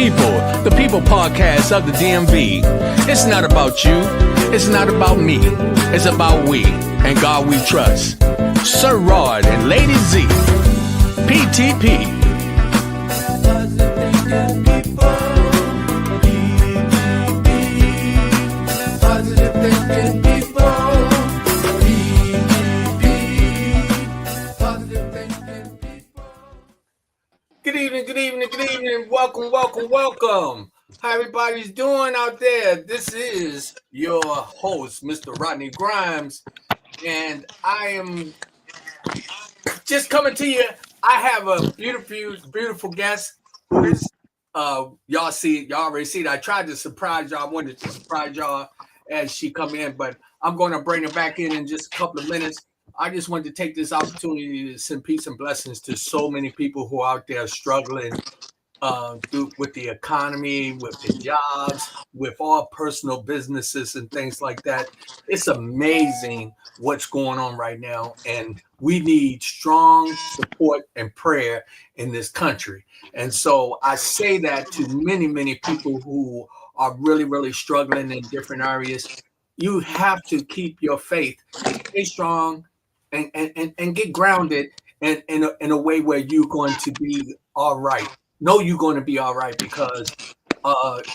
the People podcast of the DMV. It's not about you, it's not about me, it's about we, and God we trust. Sir Rod and Lady Z, PTP. Good evening. Welcome. How everybody's doing out there? This is your host, Mr. Rodney Grimes, and I am just coming to you. I have a beautiful guest who's y'all already see it. I tried to surprise y'all. I wanted to surprise y'all as she come in, but I'm going to bring her back in just a couple of minutes. I just wanted to take this opportunity to send peace and blessings to so many people who are out there struggling with the economy, with the jobs, with all personal businesses and things like that. It's amazing what's going on right now, and we need strong support and prayer in this country. And so I say that to many people who are really struggling in different areas. You have to keep your faith, stay strong, and get grounded in a way where you're going to be all right. Know you're going to be all right, because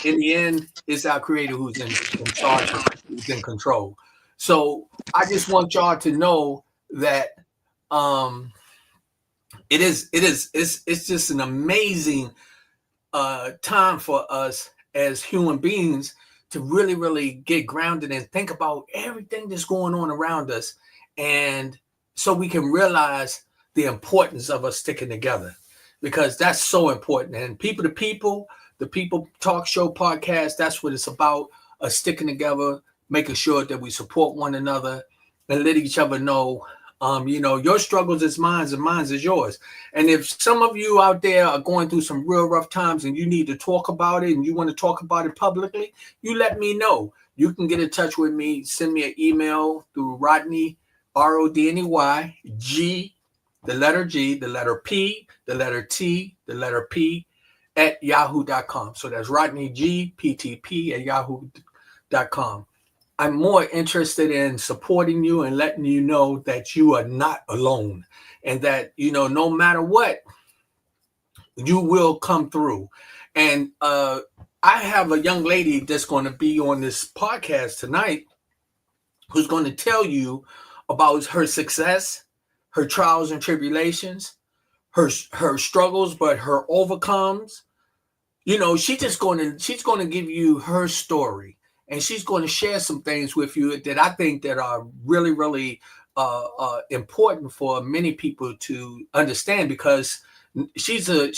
in the end, it's our Creator who's in charge, who's in control. So I just want y'all to know that it's just an amazing time for us as human beings to really get grounded and think about everything that's going on around us, and so we can realize the importance of us sticking together, because that's so important. And People to People, the People Talk Show podcast, that's what it's about, us sticking together, making sure that we support one another and let each other know, your struggles is mine and mine is yours. And if some of you out there are going through some real rough times and you need to talk about it and you want to talk about it publicly, you let me know. You can get in touch with me, send me an email through Rodney, Rodney, G, the letter G, the letter P, the letter T, the letter P, at yahoo.com. So that's Rodney G, PTP at yahoo.com. I'm more interested in supporting you and letting you know that you are not alone, and that, no matter what, you will come through. And I have a young lady that's going to be on this podcast tonight who's going to tell you about her success, her trials and tribulations, her struggles, but her overcomes. She's going to give you her story, and she's going to share some things with you that I think that are really important for many people to understand, because she's an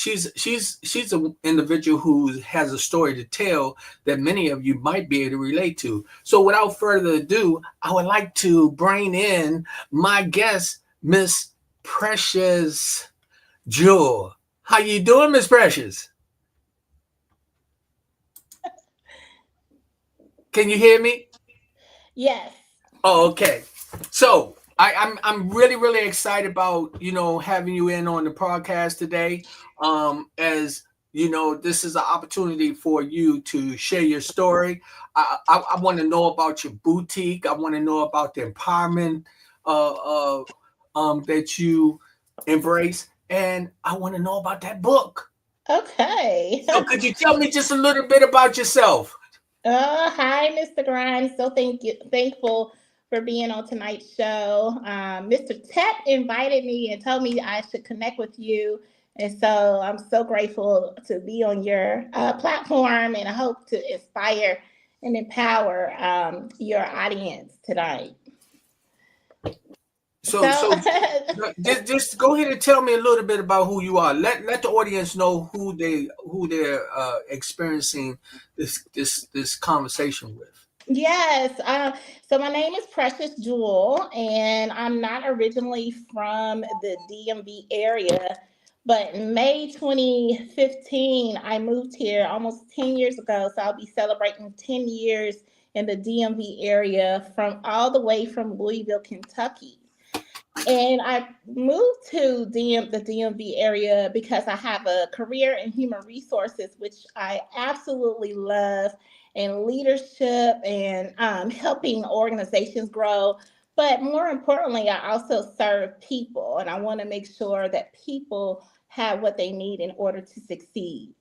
individual who has a story to tell that many of you might be able to relate to. So without further ado, I would like to bring in my guest, Miss Precious Jewel. How you doing, Miss Precious? Can you hear me? Yes. Oh, okay. So I'm really excited about having you in on the podcast today. As this is an opportunity for you to share your story. I want to know about your boutique. I want to know about the empowerment that you embrace, and I want to know about that book. Okay. So could you tell me just a little bit about yourself? Hi, Mr. Grimes. So thankful for being on tonight's show. Mr. Tet invited me and told me I should connect with you. And so I'm so grateful to be on your platform, and I hope to inspire and empower your audience tonight. So just go ahead and tell me a little bit about who you are. Let the audience know who they're experiencing this conversation with. Yes. So my name is Precious Jewel, and I'm not originally from the DMV area, but in May 2015, I moved here almost 10 years ago. So I'll be celebrating 10 years in the DMV area, from all the way from Louisville, Kentucky. And I moved to the DMV area because I have a career in human resources, which I absolutely love, and leadership and helping organizations grow. But more importantly, I also serve people, and I want to make sure that people have what they need in order to succeed.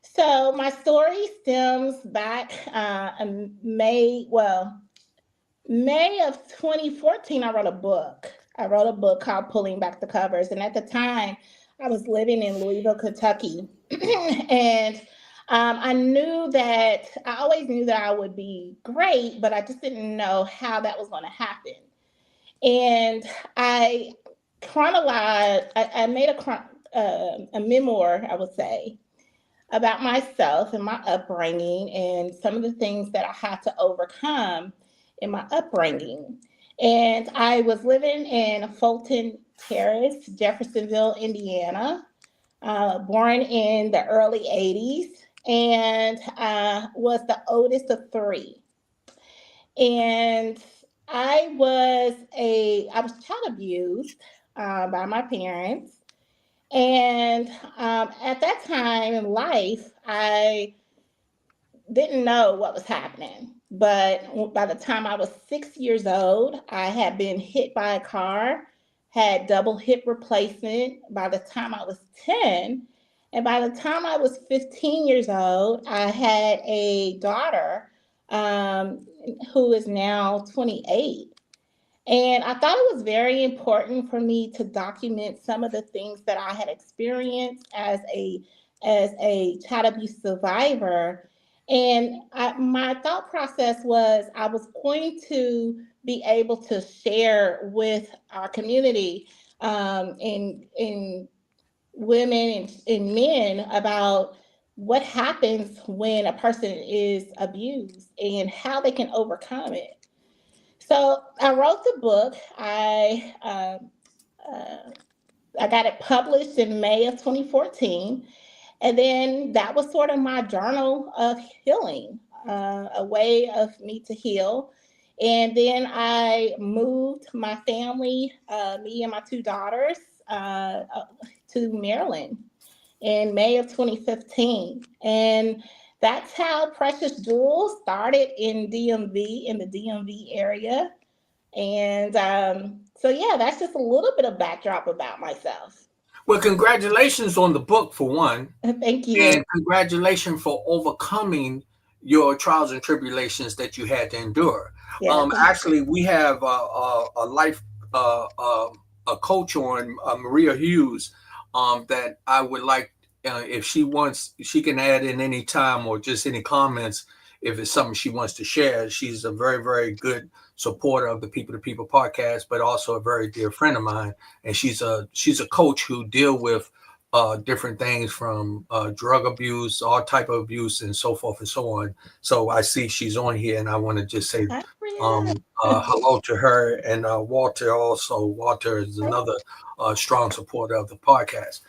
So my story stems back May of 2014, I wrote a book. I wrote a book called Pulling Back the Covers. And at the time, I was living in Louisville, Kentucky. And I always knew that I would be great, but I just didn't know how that was going to happen. And I I made a memoir, I would say, about myself and my upbringing and some of the things that I had to overcome in my upbringing. And I was living in Fulton Terrace, Jeffersonville, Indiana, born in the early 80s, and was the oldest of three. And I was child abused by my parents. And at that time in life, I didn't know what was happening. But by the time I was 6 years old, I had been hit by a car, had double hip replacement by the time I was 10. And by the time I was 15 years old, I had a daughter um, who is now 28. And I thought it was very important for me to document some of the things that I had experienced as a child abuse survivor. And my thought process was I was going to be able to share with our community and women and men about what happens when a person is abused and how they can overcome it. So I wrote the book. Uh, I got it published in May of 2014, and then that was sort of my journal of healing, a way of me to heal. And then I moved my family, me and my two daughters, to Maryland in May of 2015, and that's how Precious Jewels started in the DMV area. And so, yeah, that's just a little bit of backdrop about myself. Well, congratulations on the book for one, Thank you. and congratulations for overcoming your trials and tribulations that you had to endure. Yeah, Actually, we have a life a coach on Maria Hughes that I would like if she wants, she can add in any time or just any comments if it's something she wants to share. She's a very, very good supporter of the People to People podcast, but also a very dear friend of mine. And she's a coach who deal with different things from drug abuse, all type of abuse, and so forth and so on. So I see she's on here, and I want to just say hi, Maria. hello to her and Walter. Also, Walter is another strong supporter of the podcast.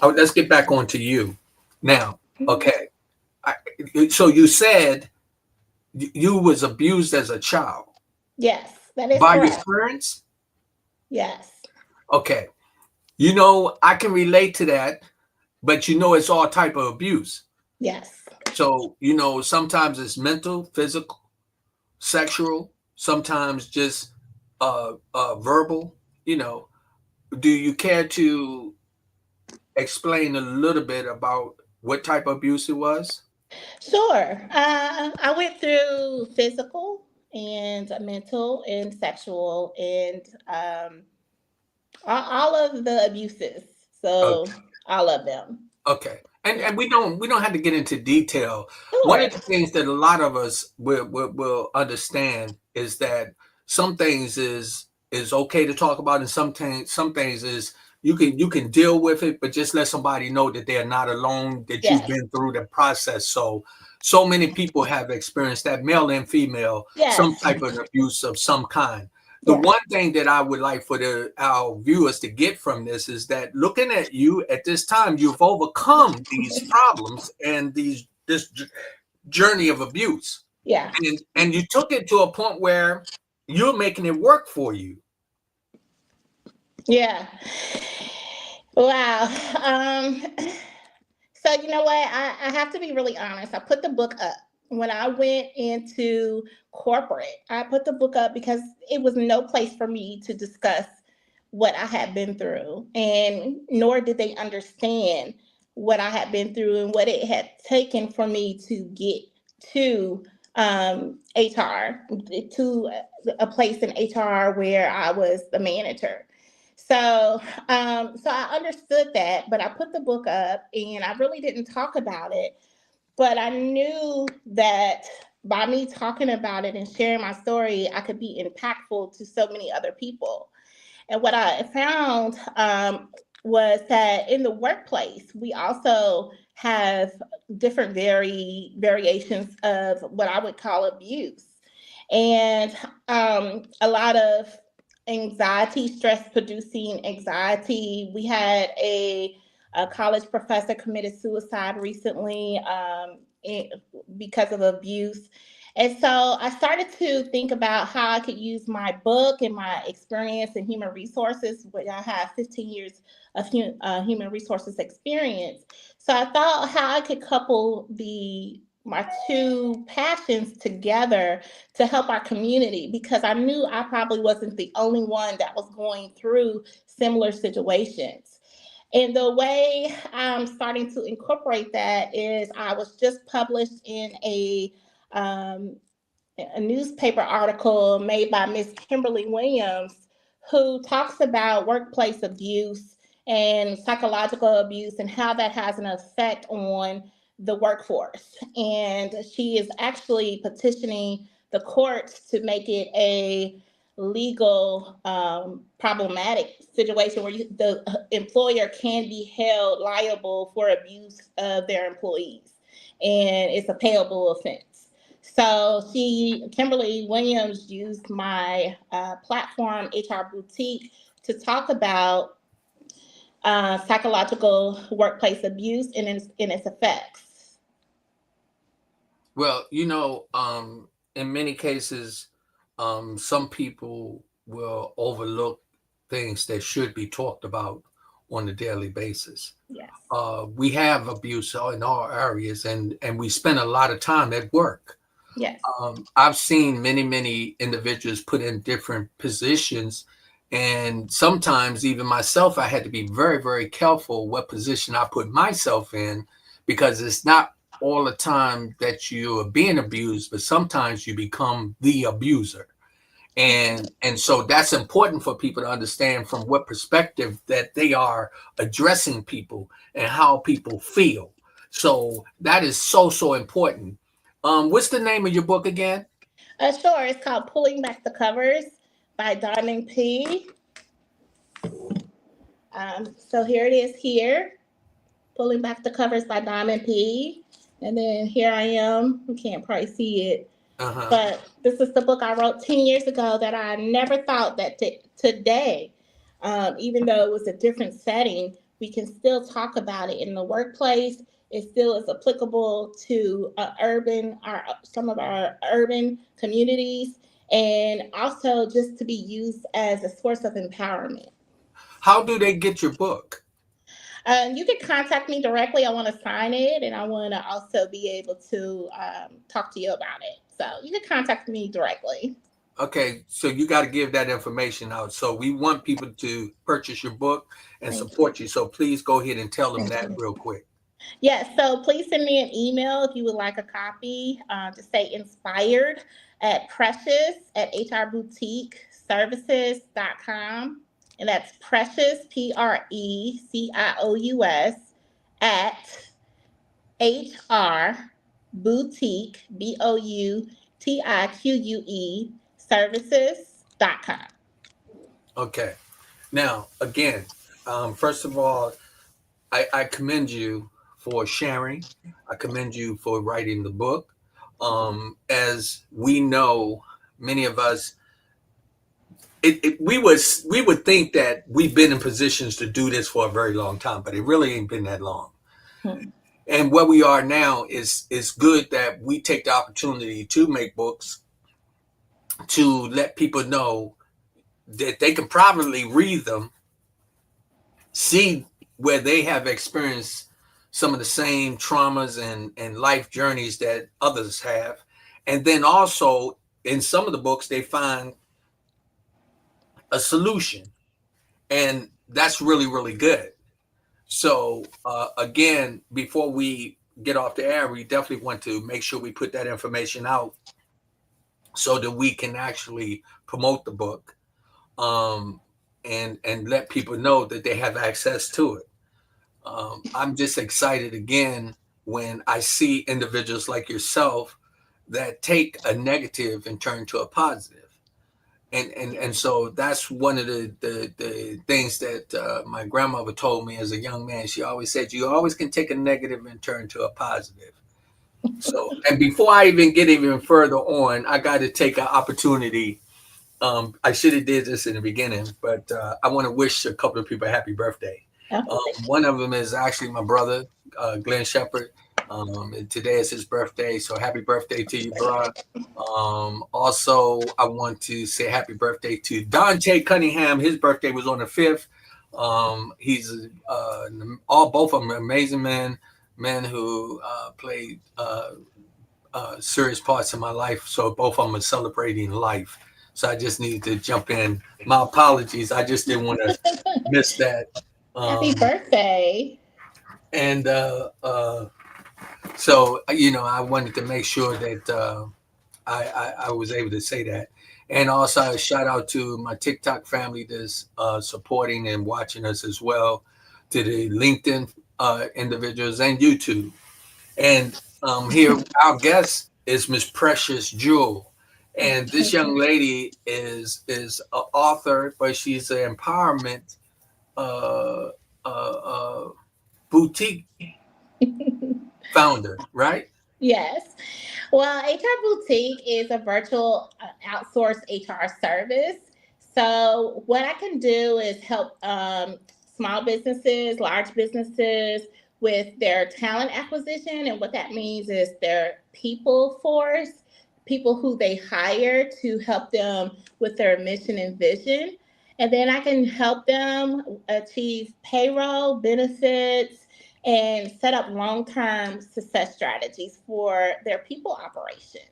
Let's get back on to you now. Okay, I, so you said you was abused as a child Yes, that is by your correct. parents. Yes, Okay, I can relate to that, but it's all type of abuse. yes. So sometimes it's mental, physical, sexual, sometimes just verbal. You know, do you care to explain a little bit about what type of abuse it was? Sure. I went through physical and mental and sexual and all of the abuses. So, Okay. all of them. Okay. And Yeah. and we don't have to get into detail. One Sure. of the things that a lot of us will understand is that some things is okay to talk about, and some things is you can deal with it, but just let somebody know that they're not alone, that you've Yes. been through the process. So many people have experienced that, male and female, some Yes. type of abuse of some kind. The Yeah. one thing that I would like for our viewers to get from this is that looking at you at this time, you've overcome these problems and this journey of abuse, Yeah. and you took it to a point where you're making it work for you. Yeah. Wow. Um, so you know what? I have to be really honest. I put the book up when I went into corporate. I put the book up because it was no place for me to discuss what I had been through, and nor did they understand what I had been through and what it had taken for me to get to HR, to a place in HR where I was the manager. So, so I understood that, but I put the book up and I really didn't talk about it. But I knew that by me talking about it and sharing my story, I could be impactful to so many other people. And what I found was that in the workplace, we also have different variations of what I would call abuse. And a lot of anxiety, stress producing anxiety. We had a college professor committed suicide recently because of abuse. And so I started to think about how I could use my book and my experience in human resources, which I have 15 years of human resources experience. So I thought how I could couple the my two passions together to help our community, because I knew I probably wasn't the only one that was going through similar situations. And the way I'm starting to incorporate that is I was just published in um, a newspaper article made by Miss Kimberly Williams, who talks about workplace abuse and psychological abuse and how that has an effect on the workforce. And she is actually petitioning the courts to make it a legal problematic situation where the employer can be held liable for abuse of their employees, and it's a payable offense. So Kimberly Williams, used my platform, HR Boutique, to talk about psychological workplace abuse and its effects. Well, in many cases, some people will overlook things that should be talked about on a daily basis. Yes. We have abuse in all areas, and we spend a lot of time at work. Yes. I've seen many individuals put in different positions, and sometimes even myself, I had to be very careful what position I put myself in, because it's not all the time that you are being abused, but sometimes you become the abuser. And so that's important for people to understand from what perspective that they are addressing people and how people feel. So that is so important. What's the name of your book again? Sure. It's called Pulling Back the Covers by Diamond P. So here it is here. Pulling Back the Covers by Diamond P. And then here I am. You can't probably see it. Uh-huh. But this is the book I wrote 10 years ago that I never thought that today, even though it was a different setting, we can still talk about it in the workplace. It still is applicable to some of our urban communities, and also just to be used as a source of empowerment. How do they get your book? You can contact me directly. I want to sign it, and I want to also be able to talk to you about it. So you can contact me directly. Okay, so you got to give that information out. So we want people to purchase your book and Thank you. support you. So please go ahead and tell them Thank that you. real quick. Yes, so please send me an email if you would like a copy. Just say inspired at precious at hrboutique services.com. And that's precious, PRECIOUS, at HR boutique, BOUTIQUE services.com. Okay. Now, again, first of all, I commend you for sharing. I commend you for writing the book. As we know, many of us, we would think that we've been in positions to do this for a very long time, but it really ain't been that long. Hmm. And where we are now is good that we take the opportunity to make books to let people know that they can probably read them see where they have experienced some of the same traumas and life journeys that others have. And then also in some of the books, they find a solution. And that's really, really good. So, again, before we get off the air, we definitely want to make sure we put that information out so that we can actually promote the book, um, and let people know that they have access to it. I'm just excited again when I see individuals like yourself that take a negative and turn to a positive. And so that's one of the things that my grandmother told me as a young man. She always said, you always can take a negative and turn to a positive. So, and before I even get even further on, I got to take an opportunity. I should have did this in the beginning, but I want to wish a couple of people a happy birthday. Oh, One of them is actually my brother, Glenn Shepard. And today is his birthday, so happy birthday to you, bro. Also, I want to say happy birthday to Dante Cunningham. His birthday was on the 5th. He's all both of them amazing men who played serious parts in my life. So both of them are celebrating life. So I just needed to jump in. My apologies. I just didn't want to miss that. happy Um, birthday. and so I wanted to make sure that I was able to say that. And also a shout out to my TikTok family that's supporting and watching us as well, to the LinkedIn individuals and YouTube. And here, our guest is Miss Precious Jewel. And this young lady is an author, but she's an empowerment uh, uh, boutique founder, right? Yes. Well, HR Boutique is a virtual outsourced HR service. So, what I can do is help small businesses, large businesses with their talent acquisition. And what that means is their people force, people who they hire to help them with their mission and vision. And then I can help them achieve payroll, benefits, and set up long term success strategies for their people operations.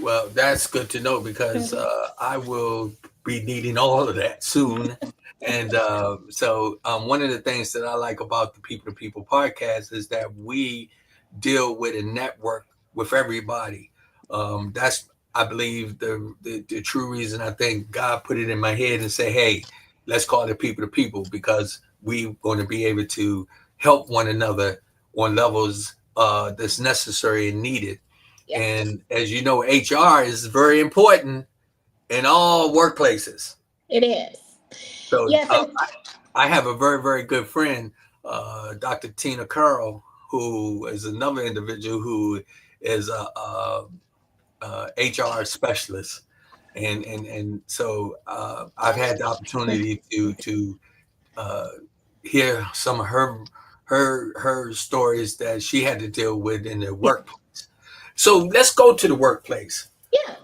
Well, that's good to know because I will be needing all of that soon. And one of the things that I like about the People to People podcast is that we deal with a network with everybody. That's, I believe, the true reason. I think God put it in my head and say, hey, let's call it People to People, because we're going to be able to help one another on levels that's necessary and needed. Yes, And as you know, HR is very important in all workplaces. it is. So Yes, and I have a very, very good friend, Dr. Tina Curl, who is another individual who is a HR specialist. And so I've had the opportunity to uh, hear some of her stories that she had to deal with in the yeah, workplace. So let's go to the workplace. yeah.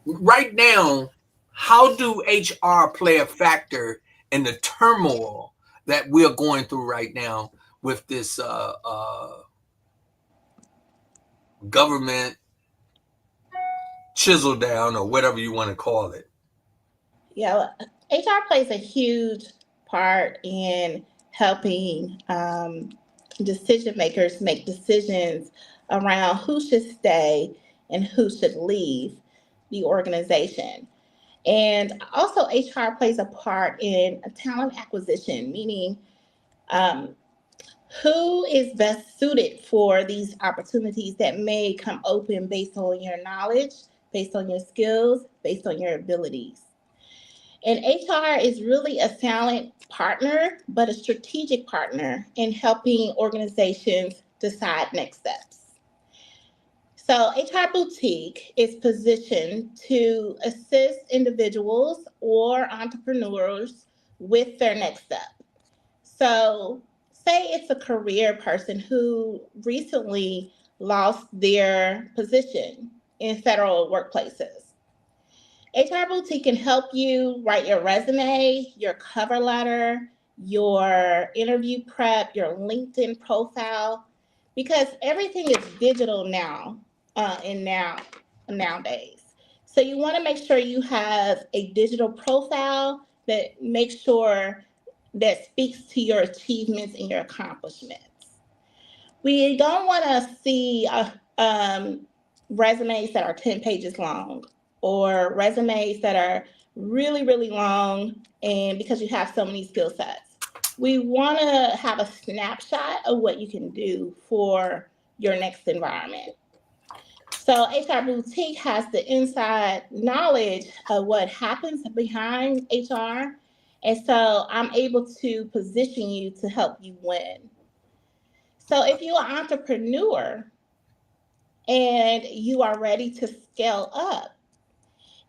Right now, how do HR play a factor in the turmoil that we're going through right now with this government chisel down, or whatever you want to call it? Yeah, HR plays a huge part in helping decision makers make decisions around who should stay and who should leave the organization. And also, HR plays a part in talent acquisition, meaning um, who is best suited for these opportunities that may come open based on your knowledge, based on your skills, based on your abilities. And HR is really a talent partner, but a strategic partner in helping organizations decide next steps. So, HR Boutique is positioned to assist individuals or entrepreneurs with their next step. So, say it's a career person who recently lost their position in federal workplaces. HR Boutique can help you write your resume, your cover letter, your interview prep, your LinkedIn profile, because everything is digital now, nowadays. So you want to make sure you have a digital profile that makes sure that speaks to your achievements and your accomplishments. We don't want to see resumes that are 10 pages long or resumes that are really, really long and because you have so many skill sets. We want to have a snapshot of what you can do for your next environment. So HR Boutique has the inside knowledge of what happens behind HR. And so I'm able to position you to help you win. So if you're an entrepreneur and you are ready to scale up,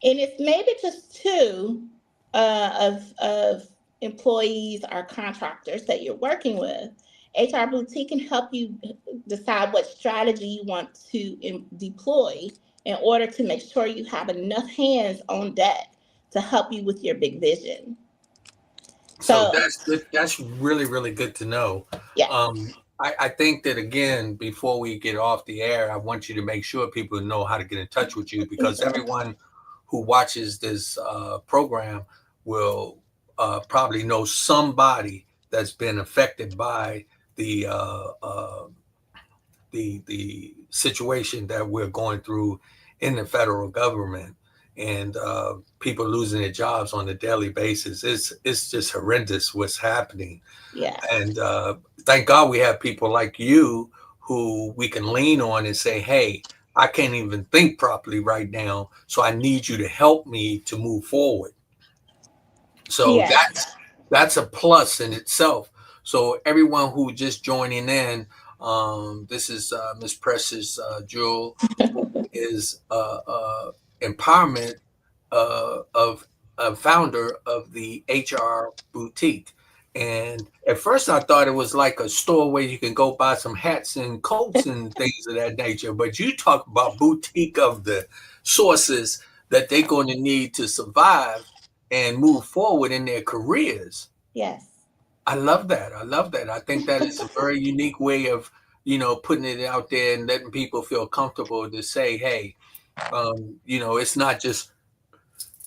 and it's maybe just two of employees or contractors that you're working with, HR Boutique can help you decide what strategy you want to deploy in order to make sure you have enough hands on deck to help you with your big vision. So So, that's good. That's really, really good to know. yes, I think that again, before we get off the air, I want you to make sure people know how to get in touch with you because everyone who watches this program will probably know somebody that's been affected by the the situation that we're going through in the federal government and people losing their jobs on a daily basis. It's just horrendous what's happening. yes, And thank God we have people like you who we can lean on and say, hey, I can't even think properly right now. So I need you to help me to move forward. So yes, that's a plus in itself. So everyone who just joining in, this is Miss Precious Jewel, who is empowerment of a founder of the HR Boutique. And at first, I thought it was like a store where you can go buy some hats and coats and things of that nature. But you talk about boutique of the sources that they're going to need to survive and move forward in their careers. yes. I love that. I love that. I think that is a very unique way of, putting it out there and letting people feel comfortable to say, hey, it's not just,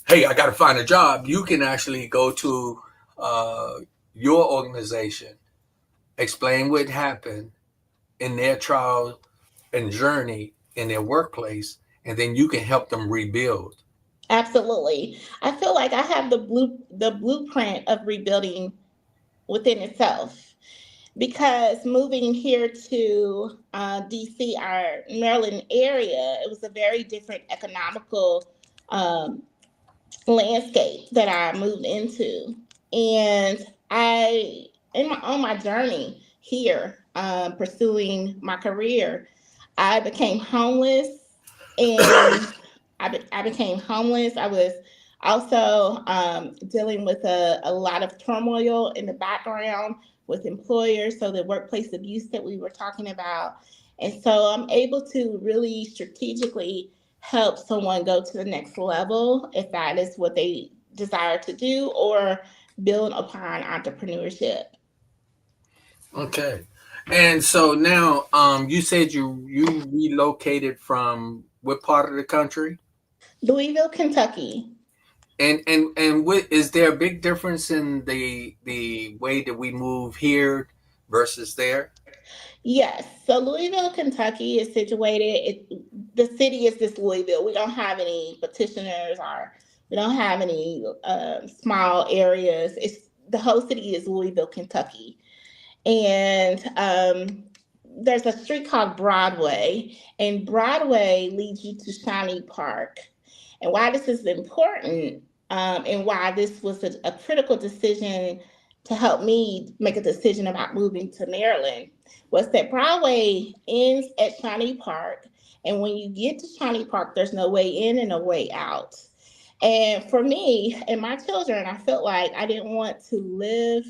hey, I got to find a job. You can actually go to uh, your organization, explain what happened in their trial and journey in their workplace, and then you can help them rebuild. Absolutely. I feel like I have the blueprint of rebuilding within itself because moving here to DC, our Maryland area, it was a very different economical um, landscape that I moved into, and I on my journey here pursuing my career, I became homeless, and I became homeless. I was also dealing with a lot of turmoil in the background with employers, so the workplace abuse that we were talking about. And so I'm able to really strategically help someone go to the next level if that is what they desire to do or build upon entrepreneurship. Okay. And so now, you said you relocated from what part of the country? Louisville, Kentucky. And what is there a big difference in the way that we move here versus there? Yes. So Louisville, Kentucky is situated. The city is just Louisville. We don't have any petitioners or we don't have any small areas. It's the whole city is Louisville, Kentucky. And there's a street called Broadway, and Broadway leads you to Shawnee Park. And why this is important, and why this was a critical decision to help me make a decision about moving to Maryland, was that Broadway ends at Shawnee Park, and when you get to Shawnee Park, there's no way in and no way out. And for me and my children, I felt like I didn't want to live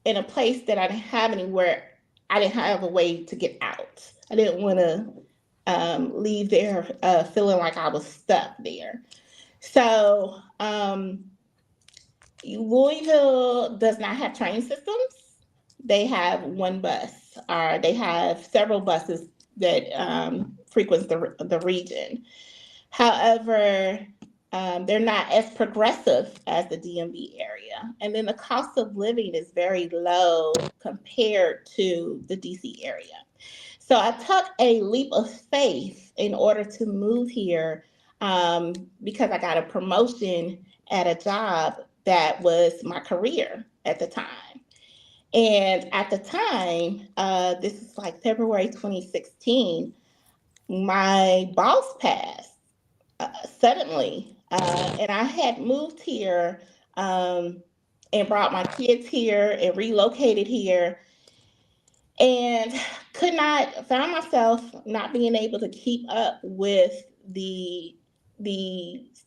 in a place that I didn't have anywhere. I didn't have a way to get out. I didn't want to leave there feeling like I was stuck there. So Louisville does not have train systems. They have one bus, or they have several buses that frequents the region. However, they're not as progressive as the DMV area. And then the cost of living is very low compared to the DC area. So I took a leap of faith in order to move here, because I got a promotion at a job that was my career at the time. And at the time, this is like February 2016, my boss passed suddenly. And I had moved here, and brought my kids here and relocated here, and could not found myself not being able to keep up with the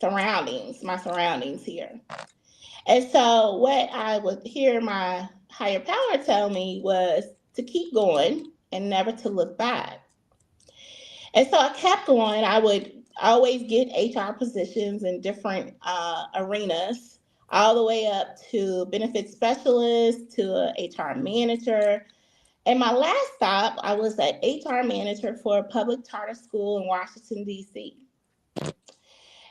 surroundings, my surroundings here. And so what I would hear my higher power tell me was to keep going and never to look back. And so I kept going. I would always get HR positions in different arenas, all the way up to benefits specialist to a HR manager. And my last stop, I was an HR manager for a public charter school in Washington, D.C.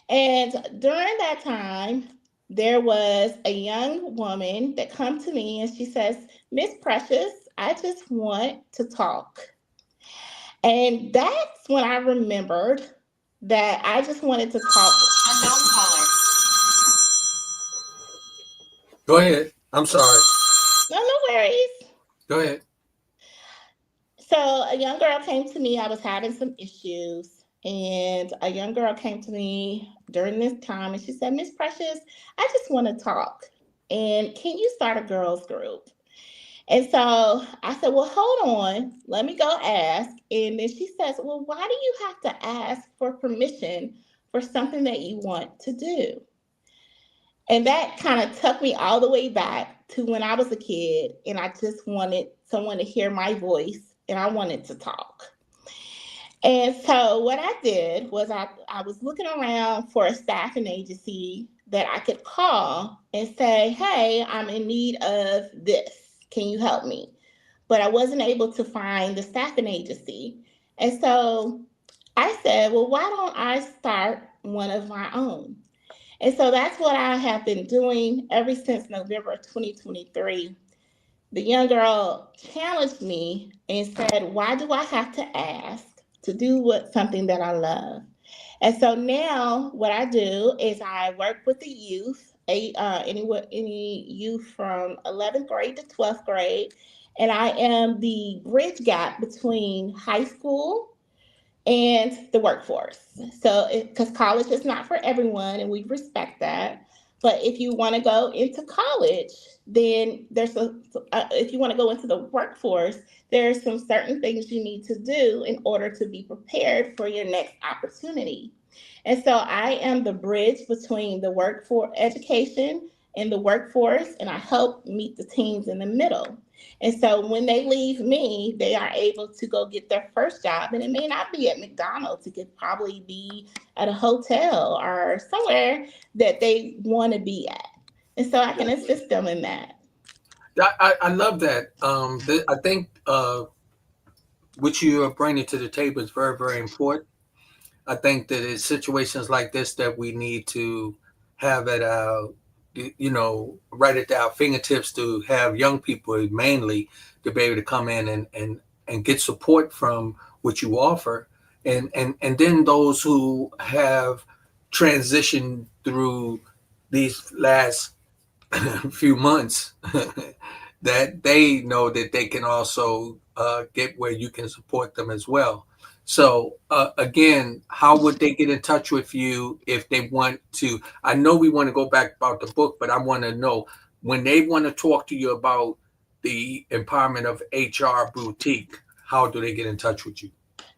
And during that time, there was a young woman that come to me and she says, Miss Precious, I just want to talk. And that's when I remembered that I just wanted to talk. Unknown caller. Go ahead. I'm sorry. No worries. Go ahead. So a young girl came to me. I was having some issues, and a young girl came to me during this time, and she said, Miss Precious, I just want to talk. And can you start a girls group? And so I said, well, hold on, let me go ask. And then she says, well, why do you have to ask for permission for something that you want to do? And that kind of took me all the way back to when I was a kid and I just wanted someone to hear my voice and I wanted to talk. And so what I did was I was looking around for a staffing agency that I could call and say, hey, I'm in need of this. Can you help me? But I wasn't able to find the staffing agency. And so I said, well, why don't I start one of my own? And so that's what I have been doing ever since November of 2023. The young girl challenged me and said, why do I have to ask to do something that I love? And so now what I do is I work with the youth, any youth from 11th grade to 12th grade, and I am the bridge gap between high school and the workforce. So, because college is not for everyone, and we respect that. But if you want to go into college, then if you want to go into the workforce, there's some certain things you need to do in order to be prepared for your next opportunity. And so I am the bridge between the workforce education and the workforce, and I help meet the teams in the middle. And so when they leave me, they are able to go get their first job. And it may not be at McDonald's, it could probably be at a hotel or somewhere that they want to be at. And so I can assist them in that. I love that. I think what you are bringing to the table is very, very important. I think that it's situations like this that we need to have at our, right at our fingertips to have young people mainly to be able to come in and get support from what you offer. And then those who have transitioned through these last few months that they know that they can also get where you can support them as well. So again, how would they get in touch with you if they want to? I know we want to go back about the book, but I want to know when they want to talk to you about the empowerment of HR boutique, how do they get in touch with you?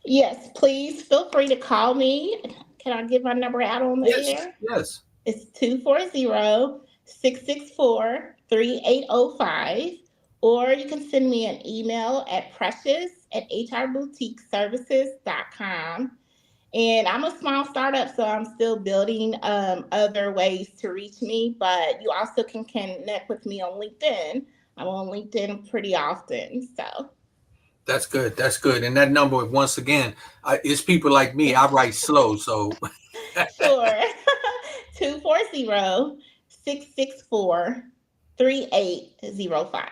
Yes, please feel free to call me. Can I give my number out on the Yes, air? yes. It's 240-664-3805. Or you can send me an email at precious@hrboutiqueservices.com. And I'm a small startup, so I'm still building other ways to reach me. But you also can connect with me on LinkedIn. I'm on LinkedIn pretty often. So That's good. That's good. And that number, once again, it's people like me. I write slow, so sure. 240-664-3805.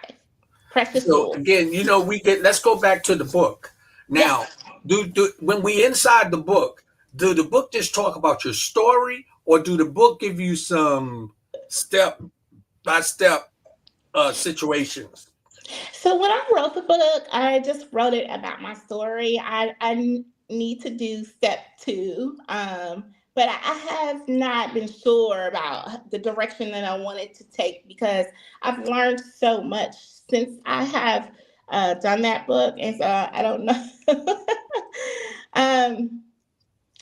Precious so Jewels. again, we get. Let's go back to the book Yes. now. Do when we inside the book, do the book just talk about your story, or do the book give you some step by step situations? So when I wrote the book, I just wrote it about my story. I need to do step two, but I have not been sure about the direction that I wanted to take because I've learned so much since I have done that book, and so I don't know. um,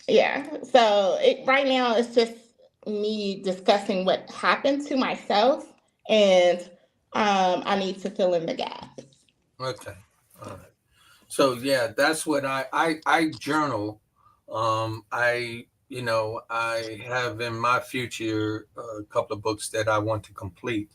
yeah. So right now it's just me discussing what happened to myself, and I need to fill in the gaps. Okay. All right. So yeah, that's what I journal. I have in my future a couple of books that I want to complete.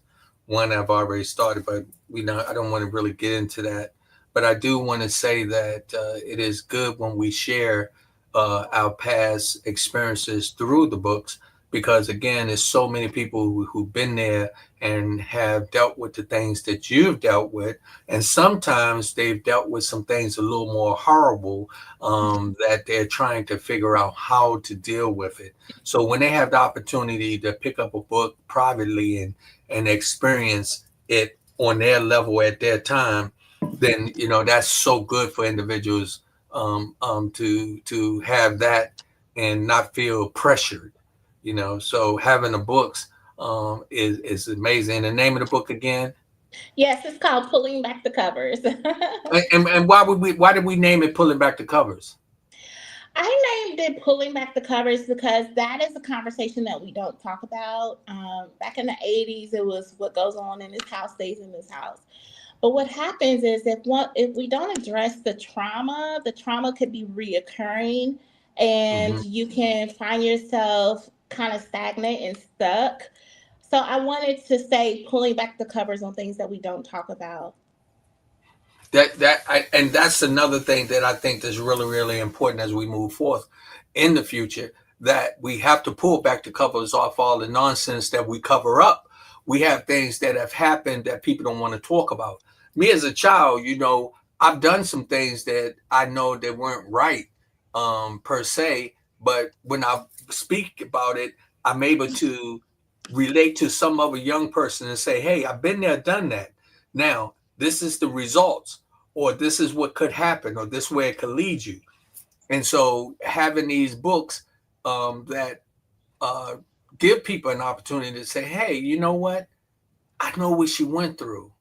One I've already started, but I don't want to really get into that. But I do want to say that it is good when we share our past experiences through the books, because again, there's so many people who've been there and have dealt with the things that you've dealt with, and sometimes they've dealt with some things a little more horrible, that they're trying to figure out how to deal with it. So when they have the opportunity to pick up a book privately and experience it on their level at their time, then that's so good for individuals, to have that and not feel pressured. So having the books is amazing. The name of the book again? Yes, it's called Pulling Back the Covers. And why did we name it Pulling Back the Covers? I named it Pulling Back the Covers because that is a conversation that we don't talk about. Back in the 80s, it was what goes on in this house stays in this house. But what happens is if we don't address the trauma could be reoccurring, and Hmm. you can find yourself kind of stagnant and stuck. So I wanted to say pulling back the covers on things that we don't talk about. And that's another thing that I think is really really important as we move forth in the future, that we have to pull back the covers off all the nonsense that we cover up. We have things that have happened that people don't want to talk about. Me as a child, I've done some things that I know that weren't right, per se, but when I speak about it, I'm able to relate to some other young person and say, hey, I've been there, done that. Now this is the results, or this is what could happen, or this way it could lead you. And so having these books, that uh, give people an opportunity to say, hey, you know what? I know what she went through,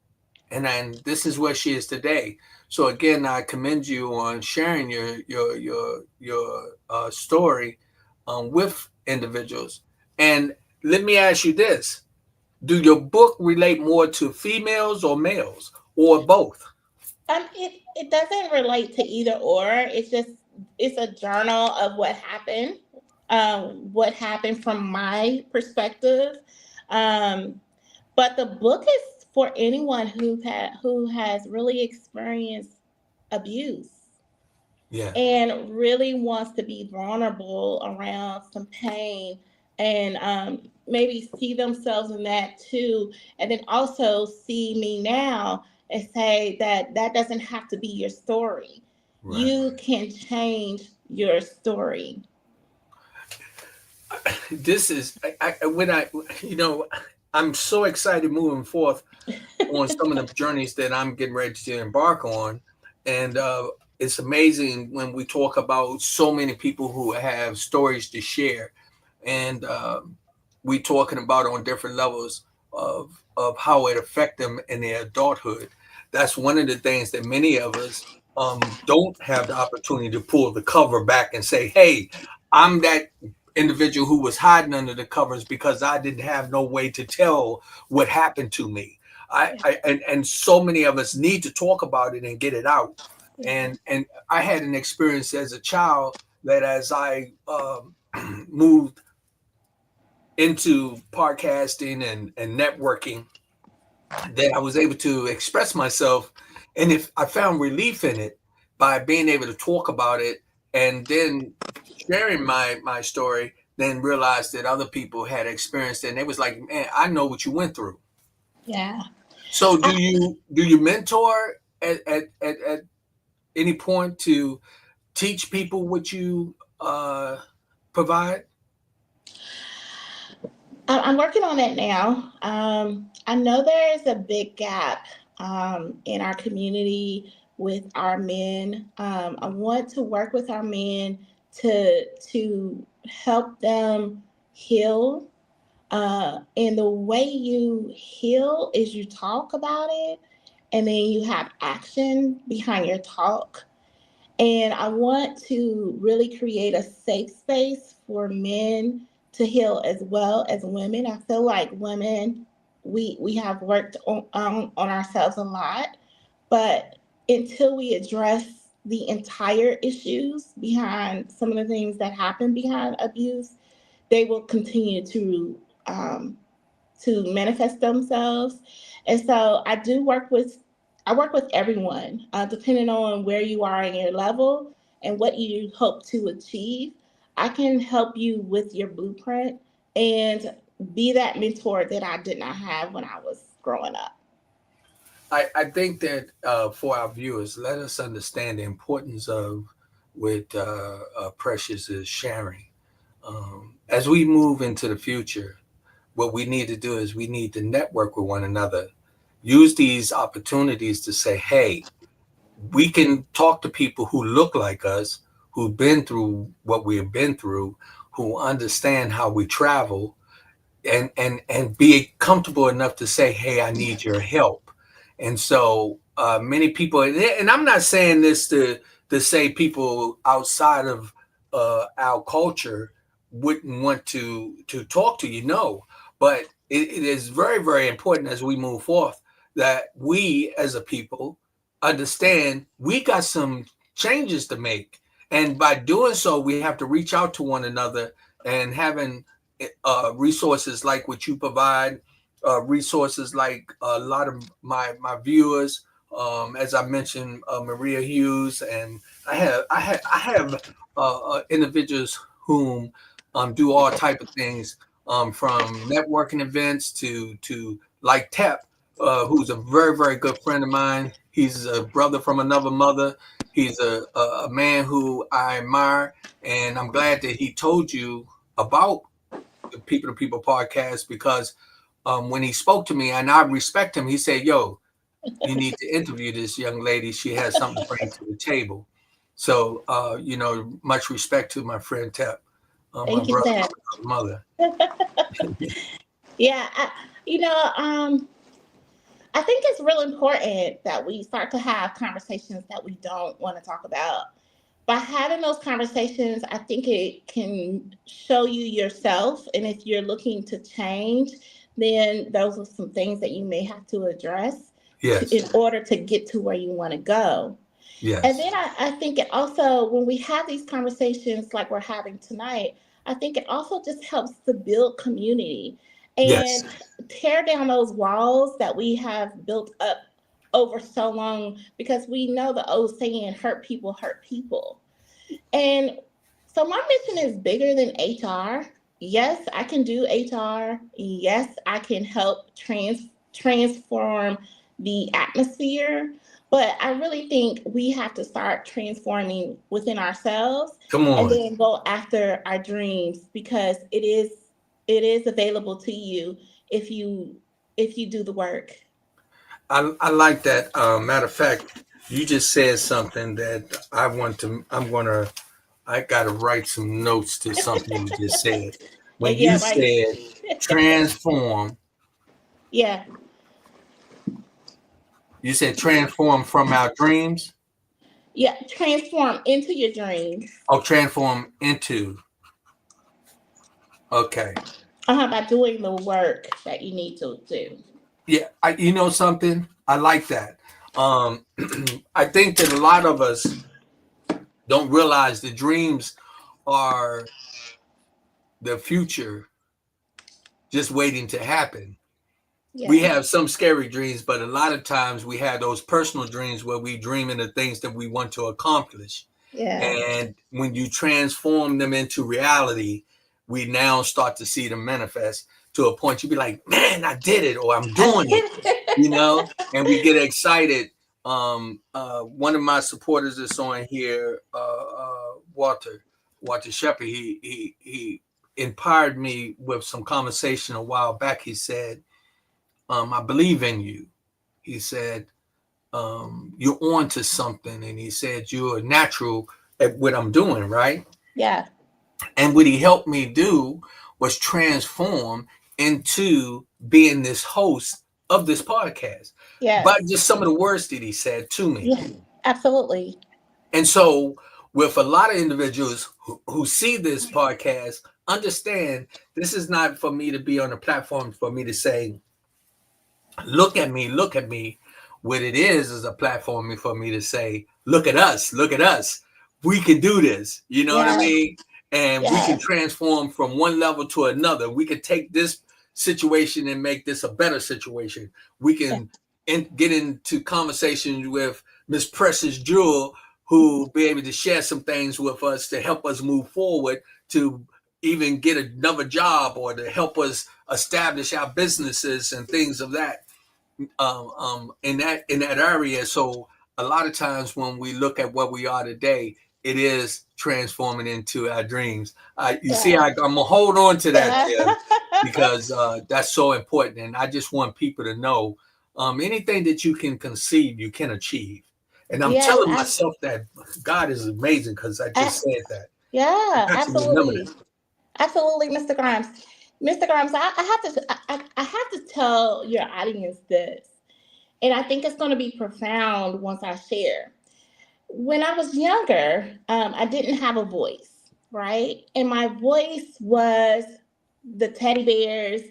and then this is where she is today. So again, I commend you on sharing your story, with individuals. And let me ask you this: do your book relate more to females or males, or both? It doesn't relate to either or. It's a journal of what happened from my perspective. Um, but the book is for anyone who has really experienced abuse Yeah. and really wants to be vulnerable around some pain, and maybe see themselves in that too, and then also see me now and say that that doesn't have to be your story. Right. You can change your story. This is when I'm so excited moving forth on some of the journeys that I'm getting ready to embark on. And it's amazing when we talk about so many people who have stories to share. And we talking about on different levels of how it affect them in their adulthood. That's one of the things that many of us don't have the opportunity to pull the cover back and say, hey, I'm that individual who was hiding under the covers because I didn't have no way to tell what happened to me. And so many of us need to talk about it and get it out. Yeah. And I had an experience as a child that as I moved into podcasting and networking, that I was able to express myself, and if I found relief in it by being able to talk about it, and then sharing my story, then realized that other people had experienced it, and it was like, man, I know what you went through. Yeah. So I, do you mentor at any point to teach people what you provide? I'm working on that now. I know there is a big gap in our community with our men. I want to work with our men to help them heal. And the way you heal is you talk about it, and then you have action behind your talk. And I want to really create a safe space for men to heal as well as women. I feel like women, we have worked on ourselves a lot, but until we address the entire issues behind some of the things that happen behind abuse, they will continue um, to manifest themselves. And so I work with everyone, depending on where you are in your level and what you hope to achieve. I can help you with your blueprint and be that mentor that I did not have when I was growing up. I think that for our viewers, let us understand the importance of what Precious is sharing. As we move into the future, what we need to do is we need to network with one another, use these opportunities to say, hey, we can talk to people who look like us, who've been through what we have been through, who understand how we travel, and be comfortable enough to say, hey, I need your help. And so many people, and I'm not saying this to say people outside of our culture wouldn't want to talk to you, no, but it is very, very important as we move forth that we as a people understand we got some changes to make, and by doing so we have to reach out to one another, and having resources like what you provide, resources like a lot of my viewers. As I mentioned, Maria Hughes, and I have individuals whom do all type of things, from networking events to like Tep, who's a very, very good friend of mine. He's a brother from another mother. He's a man who I admire, and I'm glad that he told you about the People to People podcast, because when he spoke to me, and I respect him, he said, "Yo, you need to interview this young lady. She has something to bring to the table." So, much respect to my friend Tep, my Thank you, brother Ted. from another mother. Yeah, you know, I think it's real important that we start to have conversations that we don't want to talk about. By having those conversations, I think it can show you yourself. And if you're looking to change, then those are some things that you may have to address in Yes, order to get to where you want to go. And yes, then I think it also, when we have these conversations like we're having tonight, I think it also just helps to build community yes. and tear down those walls that we have built up over so long, because we know the old saying, hurt people hurt people. And so my mission is bigger than HR. Yes, I can do HR. Yes, I can help transform the atmosphere. But I really think we have to start transforming within ourselves Come and on. then go after our dreams, because it is available to you if you do the work. I like that. Matter of fact, you just said something that I got to write some notes to something you just said. When you Yeah, right. said transform, Yeah. you said transform from our dreams. Yeah, transform into your dreams. Oh, transform into. Okay. By doing the work that you need to do. Yeah. You know something? I like that. Um, I think that a lot of us don't realize the dreams are the future just waiting to happen. We Yeah. have some scary dreams, but a lot of times we have those personal dreams where we dream of the things that we want to accomplish. Yeah. And when you transform them into reality, we now start to see them manifest to a point you be like, man, I did it, or I'm doing it, and we get excited. One of my supporters is on here, Walter Shepard. He inspired me with some conversation a while back. He said, I believe in you. He said, you're on to something. And he said, you're natural at what I'm doing, right? Yeah. And what he helped me do was transform into being this host of this podcast by Yes. just some of the words that he said to me. Yeah. Absolutely. And so, with a lot of individuals who see this podcast, understand this is not for me to be on a platform for me to say, look at me, look at me. What it is a platform for me to say, look at us. We can do this. You know what I Yes. mean? And we can Yes. transform from one level to another. We can take this situation and make this a better situation. We Yeah. can get into conversations with Miss Precious Jewel, who will be able to share some things with us to help us move forward, to even get another job or to help us establish our businesses and things of that in that area. So a lot of times when we look at what we are today, it is transforming into our dreams. You see, Yeah. I'm gonna hold on to that, Yeah. Tim, because that's so important. And I just want people to know anything that you can conceive, you can achieve. And I'm Yes. telling myself that God is amazing because I I, just said that. yeah. I got to remember Absolutely. that. Absolutely, Mr. Grimes. Mr. Grimes, I have to tell your audience this, and I think it's going to be profound once I share. When I was younger, I didn't have a voice, right? And my voice was the teddy bears,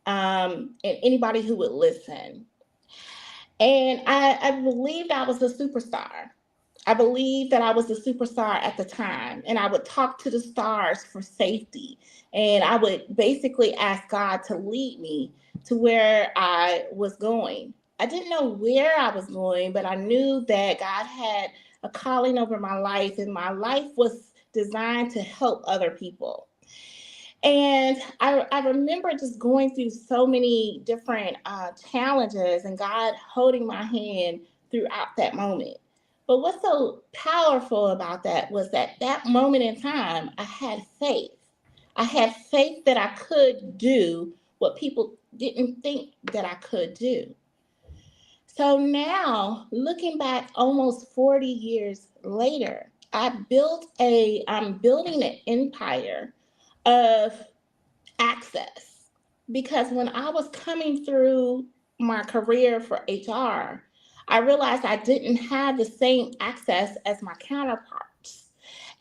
and anybody who would listen. And I believed I was a superstar. I believed that I was a superstar at the time, and I would talk to the stars for safety. And I would basically ask God to lead me to where I was going. I didn't know where I was going, but I knew that God had a calling over my life, and my life was designed to help other people. And I remember just going through so many different challenges and God holding my hand throughout that moment. But what's so powerful about that was that moment in time, I had faith. I had faith that I could do what people didn't think that I could do. So now, looking back almost 40 years later, I'm building an empire of access, because when I was coming through my career for HR, I realized I didn't have the same access as my counterparts.